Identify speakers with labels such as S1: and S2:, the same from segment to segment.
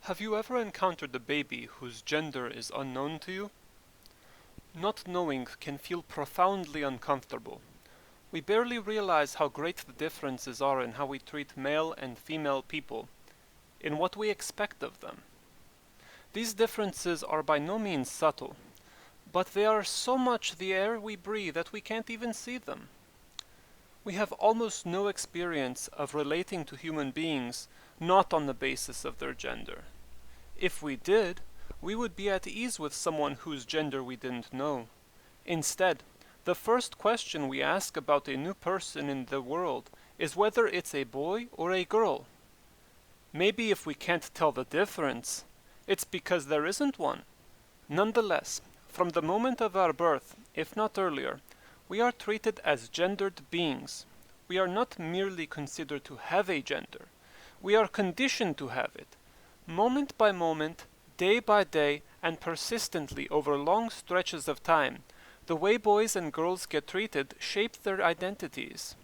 S1: Have you ever encountered a baby whose gender is unknown to you? Not knowing can feel profoundly uncomfortable. We barely realize how great the differences are in how we treat male and female people, in what we expect of them. These differences are by no means subtle, but they are so much the air we breathe that we can't even see them. We have almost no experience of relating to human beings not on the basis of their gender. If we did, we would be at ease with someone whose gender we didn't know. Instead, the first question we ask about a new person in the world is whether it's a boy or a girl. Maybe if we can't tell the difference, it's because there isn't one. Nonetheless, from the moment of our birth, if not earlier, we are treated as gendered beings. We are not merely considered to have a gender. We are conditioned to have it. Moment by moment, day by day, and persistently over long stretches of time, the way boys and girls get treated shape their identities.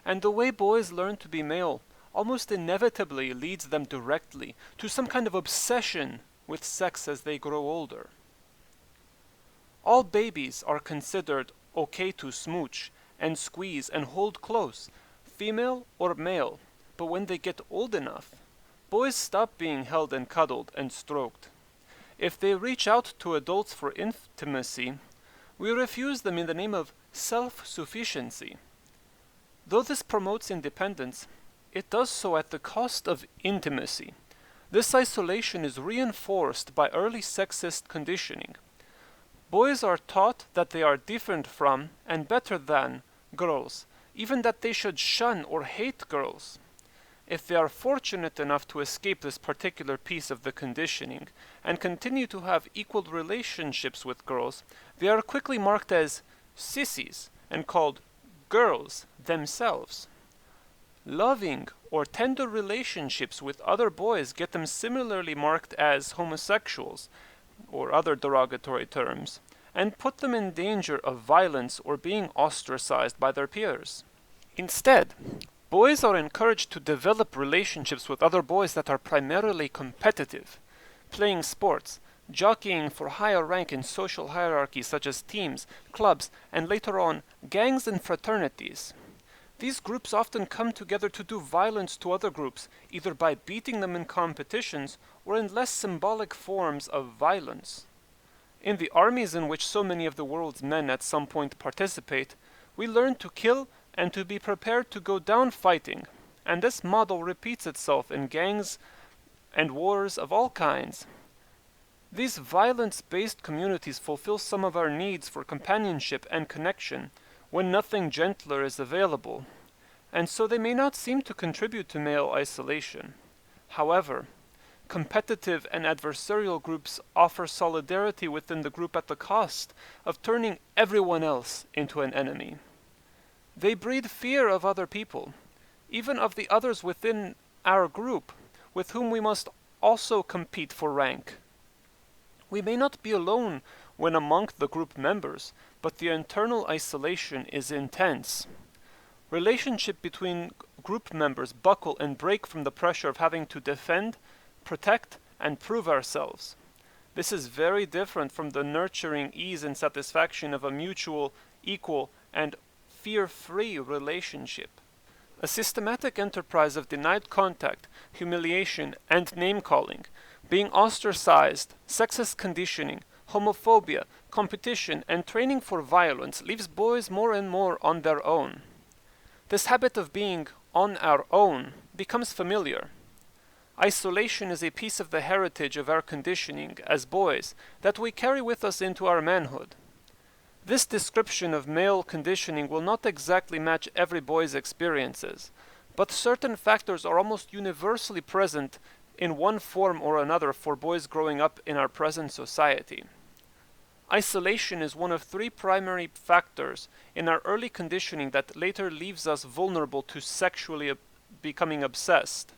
S1: And the way boys learn to be male almost inevitably leads them directly to some kind of obsession with sex as they grow older. All babies are considered okay to smooch and squeeze and hold close, female or male, but when they get old enough, boys stop being held and cuddled and stroked. If they reach out to adults for intimacy, we refuse them in the name of self-sufficiency. Though this promotes independence, it does so at the cost of intimacy. This isolation is reinforced by early sexist conditioning. Boys are taught that they are different from and better than girls, even that they should shun or hate girls. If they are fortunate enough to escape this particular piece of the conditioning and continue to have equal relationships with girls, they are quickly marked as sissies and called girls themselves. Loving or tender relationships with other boys get them similarly marked as homosexuals, or other derogatory terms, and put them in danger of violence or being ostracized by their peers. Instead, boys are encouraged to develop relationships with other boys that are primarily competitive, playing sports, jockeying for higher rank in social hierarchies such as teams, clubs, and later on, gangs and fraternities. These groups often come together to do violence to other groups, either by beating them in competitions or in less symbolic forms of violence. In the armies in which so many of the world's men at some point participate, we learn to kill and to be prepared to go down fighting, and this model repeats itself in gangs and wars of all kinds. These violence-based communities fulfill some of our needs for companionship and connection when nothing gentler is available, and so they may not seem to contribute to male isolation. However, competitive and adversarial groups offer solidarity within the group at the cost of turning everyone else into an enemy. They breed fear of other people, even of the others within our group, with whom we must also compete for rank. We may not be alone when among the group members, but the internal isolation is intense. Relationship between group members buckle and break from the pressure of having to defend, protect, and prove ourselves. This is very different from the nurturing ease and satisfaction of a mutual, equal, and fear-free relationship. A systematic enterprise of denied contact, humiliation, and name-calling, being ostracized, sexist conditioning, homophobia, competition, and training for violence leaves boys more and more on their own. This habit of being on our own becomes familiar. Isolation is a piece of the heritage of our conditioning as boys that we carry with us into our manhood. This description of male conditioning will not exactly match every boy's experiences, but certain factors are almost universally present in one form or another for boys growing up in our present society. Isolation is one of three primary factors in our early conditioning that later leaves us vulnerable to sexually becoming obsessed.